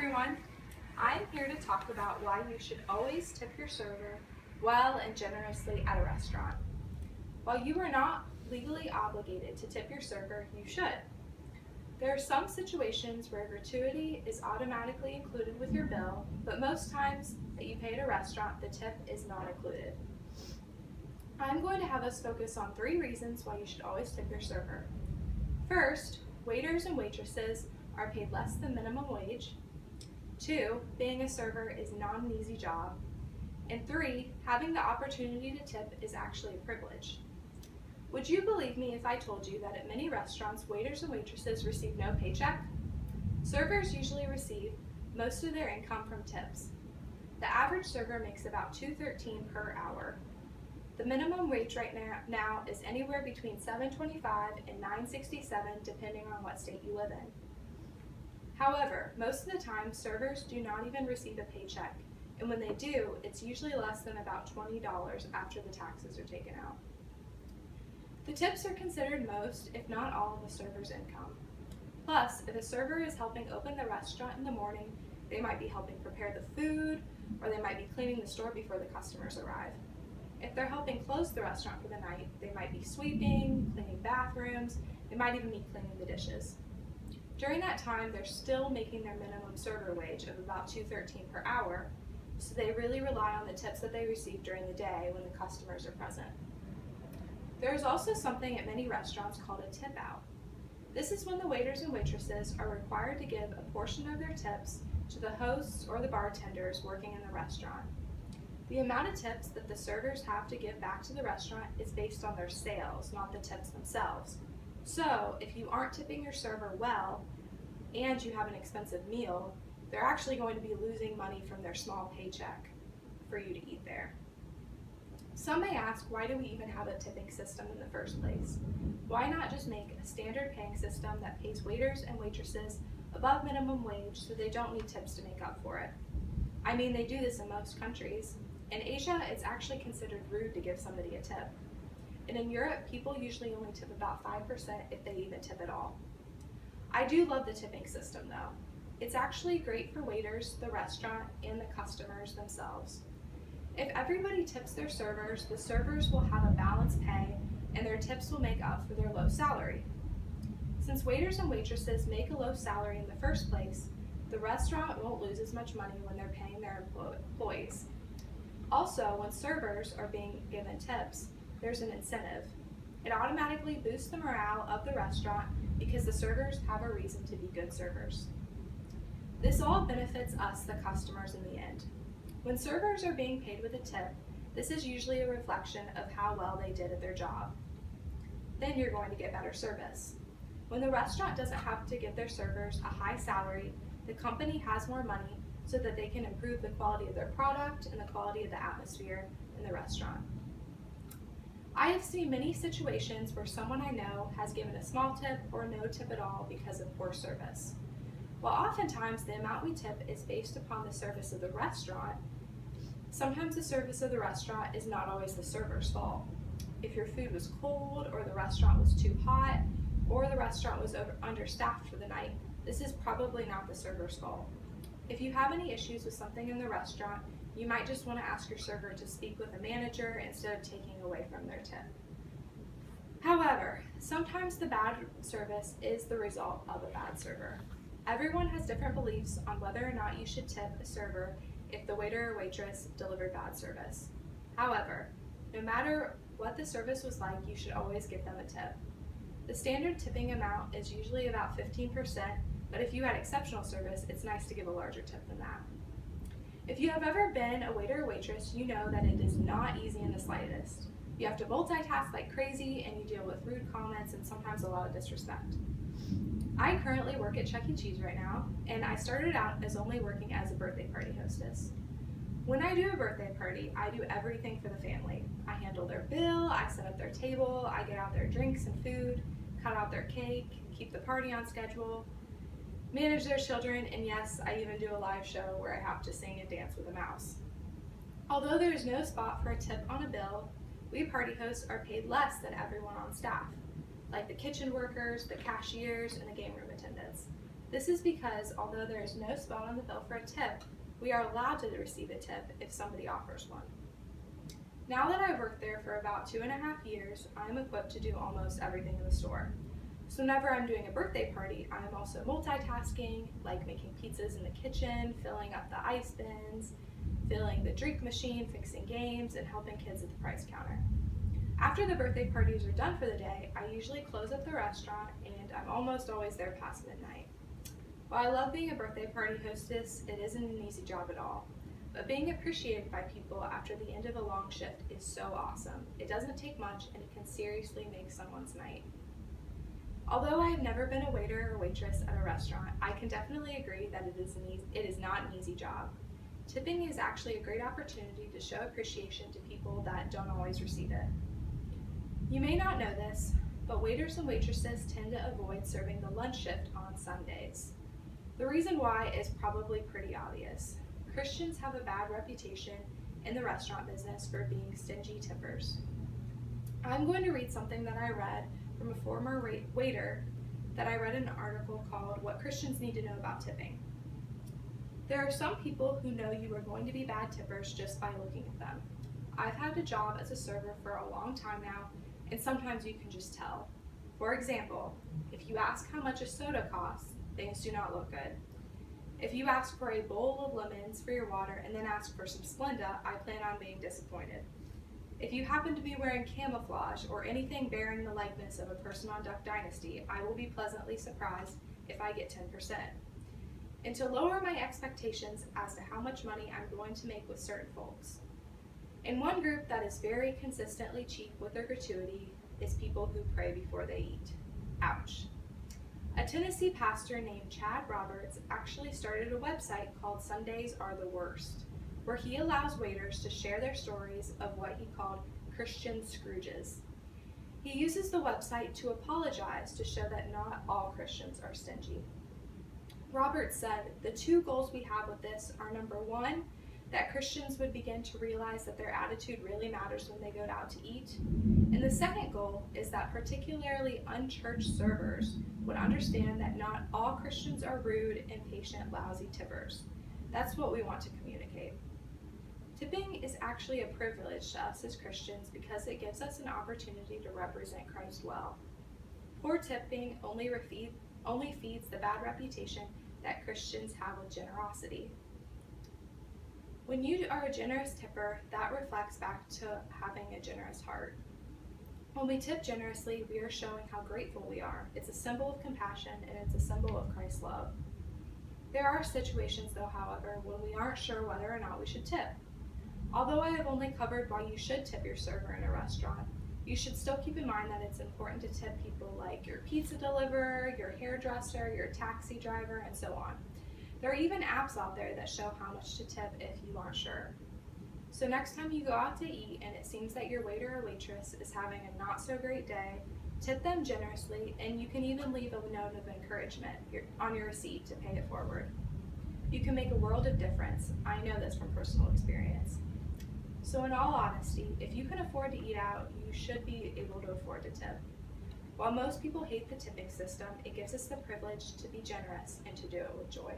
everyone. I'm here to talk about why you should always tip your server well and generously at a restaurant. While you are not legally obligated to tip your server, you should. There are some situations where gratuity is automatically included with your bill, but most times that you pay at a restaurant, the tip is not included. I'm going to have us focus on 3 reasons why you should always tip your server. First, waiters and waitresses are paid less than minimum wage. 2, being a server is not an easy job. And 3, having the opportunity to tip is actually a privilege. Would you believe me if I told you that at many restaurants, waiters and waitresses receive no paycheck? Servers usually receive most of their income from tips. The average server makes about $2.13 per hour. The minimum wage right now is anywhere between $7.25 and $9.67 depending on what state you live in. However, most of the time, servers do not even receive a paycheck, and when they do, it's usually less than about $20 after the taxes are taken out. The tips are considered most, if not all, of a server's income. Plus, if a server is helping open the restaurant in the morning, they might be helping prepare the food, or they might be cleaning the store before the customers arrive. If they're helping close the restaurant for the night, they might be sweeping, cleaning bathrooms, they might even be cleaning the dishes. During that time, they're still making their minimum server wage of about $2.13 per hour, so they really rely on the tips that they receive during the day when the customers are present. There is also something at many restaurants called a tip out. This is when the waiters and waitresses are required to give a portion of their tips to the hosts or the bartenders working in the restaurant. The amount of tips that the servers have to give back to the restaurant is based on their sales, not the tips themselves. So, if you aren't tipping your server well, and you have an expensive meal, they're actually going to be losing money from their small paycheck for you to eat there. Some may ask, why do we even have a tipping system in the first place? Why not just make a standard paying system that pays waiters and waitresses above minimum wage so they don't need tips to make up for it? I mean, they do this in most countries. In Asia, it's actually considered rude to give somebody a tip. And in Europe, people usually only tip about 5% if they even tip at all. I do love the tipping system though. It's actually great for waiters, the restaurant, and the customers themselves. If everybody tips their servers, the servers will have a balanced pay and their tips will make up for their low salary. Since waiters and waitresses make a low salary in the first place, the restaurant won't lose as much money when they're paying their employees. Also, when servers are being given tips, there's an incentive. It automatically boosts the morale of the restaurant because the servers have a reason to be good servers. This all benefits us, the customers, in the end. When servers are being paid with a tip, this is usually a reflection of how well they did at their job. Then you're going to get better service. When the restaurant doesn't have to give their servers a high salary, the company has more money so that they can improve the quality of their product and the quality of the atmosphere in the restaurant. I have seen many situations where someone I know has given a small tip or no tip at all because of poor service. While oftentimes the amount we tip is based upon the service of the restaurant, sometimes the service of the restaurant is not always the server's fault. If your food was cold, or the restaurant was too hot, or the restaurant was understaffed for the night, this is probably not the server's fault. If you have any issues with something in the restaurant, you might just want to ask your server to speak with a manager instead of taking away from their tip. However, sometimes the bad service is the result of a bad server. Everyone has different beliefs on whether or not you should tip a server if the waiter or waitress delivered bad service. However, no matter what the service was like, you should always give them a tip. The standard tipping amount is usually about 15%, but if you had exceptional service, it's nice to give a larger tip than that. If you have ever been a waiter or waitress, you know that it is not easy in the slightest. You have to multitask like crazy, and you deal with rude comments and sometimes a lot of disrespect. I currently work at Chuck E. Cheese right now, and I started out as only working as a birthday party hostess. When I do a birthday party, I do everything for the family. I handle their bill, I set up their table, I get out their drinks and food, cut out their cake, keep the party on schedule, manage their children, and yes, I even do a live show where I have to sing and dance with a mouse. Although there is no spot for a tip on a bill, we party hosts are paid less than everyone on staff, like the kitchen workers, the cashiers, and the game room attendants. This is because although there is no spot on the bill for a tip, we are allowed to receive a tip if somebody offers one. Now that I've worked there for about 2.5 years, I am equipped to do almost everything in the store. So whenever I'm doing a birthday party, I am also multitasking, like making pizzas in the kitchen, filling up the ice bins, filling the drink machine, fixing games, and helping kids at the price counter. After the birthday parties are done for the day, I usually close up the restaurant, and I'm almost always there past midnight. While I love being a birthday party hostess, it isn't an easy job at all. But being appreciated by people after the end of a long shift is so awesome. It doesn't take much, and it can seriously make someone's night. Although I have never been a waiter or waitress at a restaurant, I can definitely agree that it is not an easy job. Tipping is actually a great opportunity to show appreciation to people that don't always receive it. You may not know this, but waiters and waitresses tend to avoid serving the lunch shift on Sundays. The reason why is probably pretty obvious. Christians have a bad reputation in the restaurant business for being stingy tippers. I'm going to read something that I read from a former waiter that I read in an article called "What Christians Need to Know About Tipping." There are some people who know you are going to be bad tippers just by looking at them. I've had a job as a server for a long time now, and sometimes you can just tell. For example, if you ask how much a soda costs, things do not look good. If you ask for a bowl of lemons for your water and then ask for some Splenda, I plan on being disappointed. If you happen to be wearing camouflage or anything bearing the likeness of a person on Duck Dynasty, I will be pleasantly surprised if I get 10%. And to lower my expectations as to how much money I'm going to make with certain folks. In one group that is very consistently cheap with their gratuity is people who pray before they eat. Ouch. A Tennessee pastor named Chad Roberts actually started a website called Sundays Are the Worst, where he allows waiters to share their stories of what he called Christian Scrooges. He uses the website to apologize to show that not all Christians are stingy. Roberts said, "The two goals we have with this are number one, that Christians would begin to realize that their attitude really matters when they go out to eat. And the second goal is that particularly unchurched servers would understand that not all Christians are rude, impatient, lousy tippers. That's what we want to communicate." Tipping is actually a privilege to us as Christians because it gives us an opportunity to represent Christ well. Poor tipping only feeds the bad reputation that Christians have with generosity. When you are a generous tipper, that reflects back to having a generous heart. When we tip generously, we are showing how grateful we are. It's a symbol of compassion, and it's a symbol of Christ's love. There are situations, though, however, when we aren't sure whether or not we should tip. Although I have only covered why you should tip your server in a restaurant, you should still keep in mind that it's important to tip people like your pizza deliverer, your hairdresser, your taxi driver, and so on. There are even apps out there that show how much to tip if you aren't sure. So next time you go out to eat and it seems that your waiter or waitress is having a not so great day, tip them generously, and you can even leave a note of encouragement on your receipt to pay it forward. You can make a world of difference. I know this from personal experience. So in all honesty, if you can afford to eat out, you should be able to afford to tip. While most people hate the tipping system, it gives us the privilege to be generous and to do it with joy.